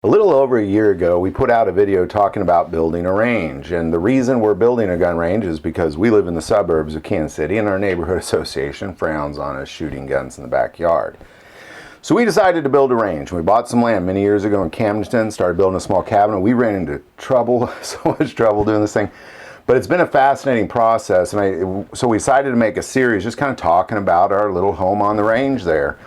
A little over a year ago, we put out a video talking about building a range. And the reason we're building a gun range is because we live in the suburbs of Kansas City and our neighborhood association frowns on us shooting guns in the backyard. So we decided to build a range. We bought some land many years ago in Camden, started building a small cabin. We ran into trouble, so much trouble doing this thing. But it's been a fascinating process. So we decided to make a series just kind of talking about our little home on the range there.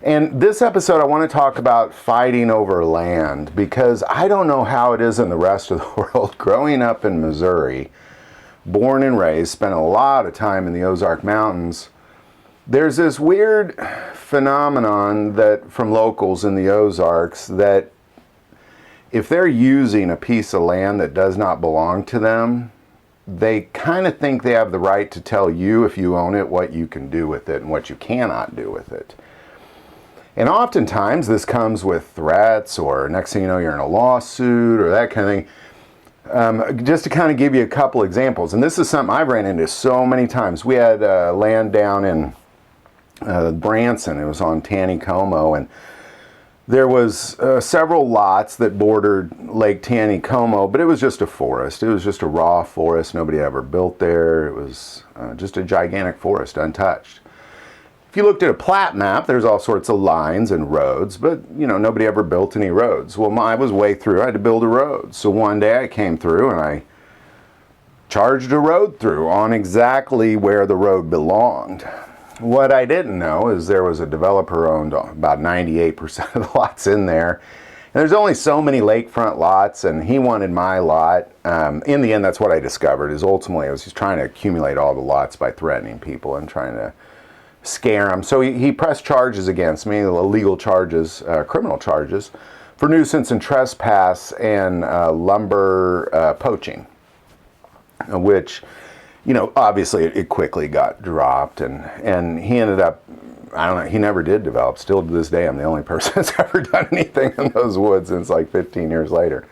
And this episode, I want to talk about fighting over land, because I don't know how it is in the rest of the world. Growing up in Missouri, born and raised, spent a lot of time in the Ozark Mountains, there's this weird phenomenon that from locals in the Ozarks that if they're using a piece of land that does not belong to them, they kind of think they have the right to tell you, if you own it, what you can do with it and what you cannot do with it. And oftentimes this comes with threats, or next thing you know you're in a lawsuit or that kind of thing. Just to kind of give you a couple examples, and this is something I've ran into so many times. We had land down in Branson. It was on Taneycomo, and there was several lots that bordered Lake Taneycomo, but it was just a forest. It was just a raw forest. Nobody ever built there. It was just a gigantic forest, untouched. If you looked at a plat map, there's all sorts of lines and roads, but nobody ever built any roads. Well, I was way through. I had to build a road. So one day I came through and I charged a road through on exactly where the road belonged. What I didn't know is there was a developer owned about 98% of the lots in there. And there's only so many lakefront lots, and he wanted my lot. In the end, that's what I discovered, is ultimately I was just trying to accumulate all the lots by threatening people and trying to scare them. So he pressed charges against me, illegal charges, criminal charges, for nuisance and trespass and lumber poaching, which, obviously it quickly got dropped, and he ended up, I don't know, he never did develop. Still to this day, I'm the only person that's ever done anything in those woods, and it's like 15 years later.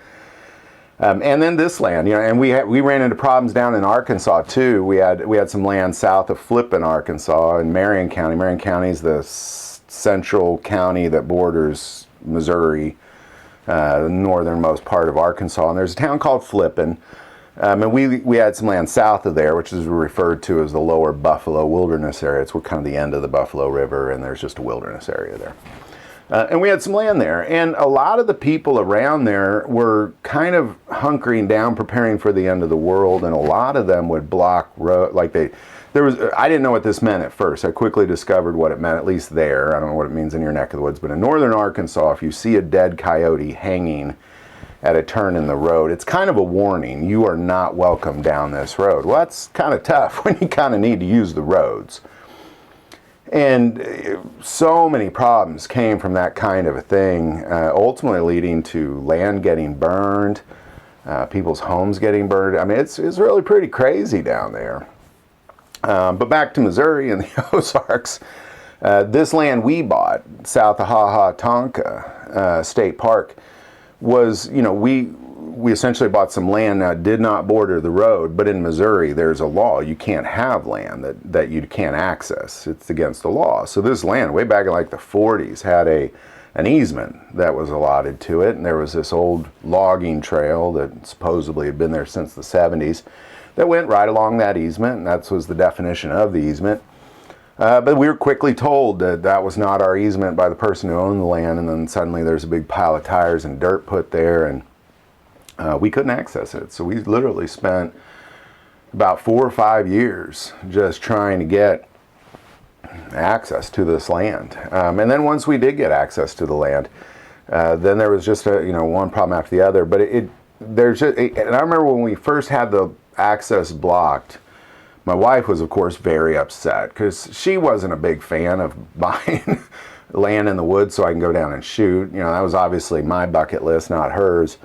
And then this land, and we ran into problems down in Arkansas too. We had some land south of Flippin, Arkansas, in Marion County. Marion County is the central county that borders Missouri, the northernmost part of Arkansas. And there's a town called Flippin, and we had some land south of there, which is referred to as the Lower Buffalo Wilderness Area. It's kind of the end of the Buffalo River, and there's just a wilderness area there. And we had some land there, and a lot of the people around there were kind of hunkering down, preparing for the end of the world, and a lot of them would block road. I didn't know what this meant at first. I quickly discovered what it meant, at least there. I don't know what it means in your neck of the woods, but in northern Arkansas, if you see a dead coyote hanging at a turn in the road, it's kind of a warning. You are not welcome down this road. Well, that's kind of tough when you kind of need to use the roads. And so many problems came from that kind of a thing, ultimately leading to land getting burned, people's homes getting burned. I mean, it's really pretty crazy down there. But back to Missouri and the Ozarks, this land we bought south of Ha-Ha-Tonka State Park was, we essentially bought some land that did not border the road, but in Missouri there's a law. You can't have land that you can't access. It's against the law. So this land, way back in like the 40s, had an easement that was allotted to it, and there was this old logging trail that supposedly had been there since the 70s that went right along that easement, and that was the definition of the easement. But we were quickly told that that was not our easement by the person who owned the land, and then suddenly there's a big pile of tires and dirt put there, and we couldn't access it. So we literally spent about 4 or 5 years just trying to get access to this land. And then once we did get access to the land, then there was just one problem after the other. But and I remember when we first had the access blocked, my wife was, of course, very upset because she wasn't a big fan of buying land in the woods so I can go down and shoot. That was obviously my bucket list, not hers.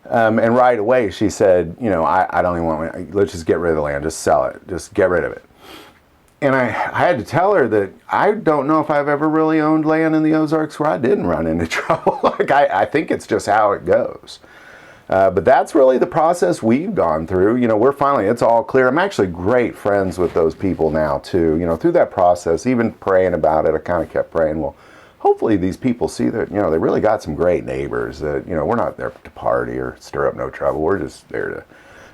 And right away she said, I don't even want, let's just get rid of the land, just sell it, just get rid of it. And I had to tell her that I don't know if I've ever really owned land in the Ozarks where I didn't run into trouble. I think it's just how it goes. But that's really the process we've gone through. We're finally, it's all clear. I'm actually great friends with those people now too. Through that process, even praying about it, I kind of kept praying, well, hopefully these people see that, you know, they really got some great neighbors, that, you know, we're not there to party or stir up no trouble. We're just there to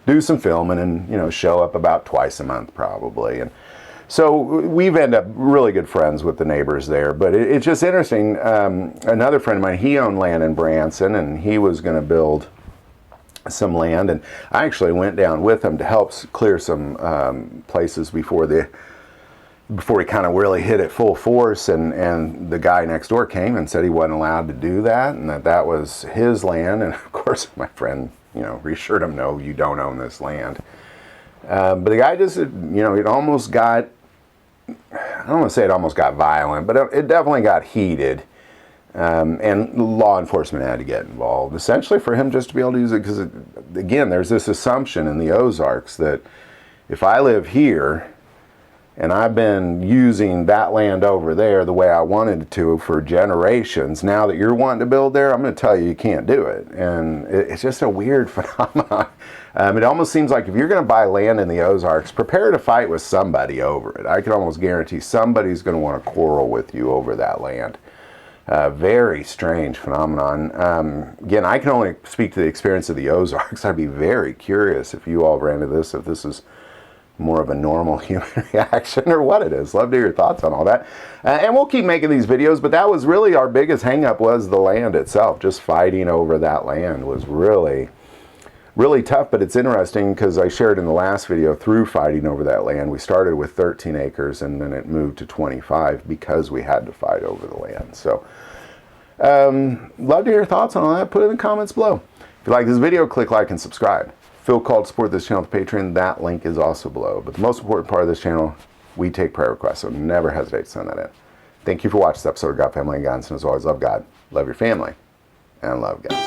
do some filming and, you know, show up about twice a month probably. And so we've ended up really good friends with the neighbors there. But it's just interesting. Another friend of mine, he owned land in Branson, and he was going to build some land, and I actually went down with him to help clear some places before he kind of really hit it full force, and the guy next door came and said he wasn't allowed to do that, and that was his land. And of course my friend, you know, reassured him, no, you don't own this land. But the guy just, you know, it almost got, I don't want to say it almost got violent, but it definitely got heated. And law enforcement had to get involved, essentially for him just to be able to use it, because, again, there's this assumption in the Ozarks that if I live here and I've been using that land over there the way I wanted to for generations, now that you're wanting to build there, I'm going to tell you can't do it. And it's just a weird phenomenon. It almost seems like if you're going to buy land in the Ozarks, prepare to fight with somebody over it. I can almost guarantee somebody's going to want to quarrel with you over that land. Very strange phenomenon. Again, I can only speak to the experience of the Ozarks. I'd be very curious if you all ran into this, if this is more of a normal human reaction or what it is. Love to hear your thoughts on all that. And we'll keep making these videos, but that was really our biggest hang-up, was the land itself. Just fighting over that land was really, really tough. But it's interesting because I shared in the last video, through fighting over that land, we started with 13 acres and then it moved to 25 because we had to fight over the land. So love to hear your thoughts on all that. Put it in the comments below. If you like this video, click like and subscribe. Feel called to support this channel with Patreon. That link is also below. But the most important part of this channel, we take prayer requests, so never hesitate to send that in. Thank you for watching this episode of God, Family, and Guns. And as always, love God, love your family, and love guns.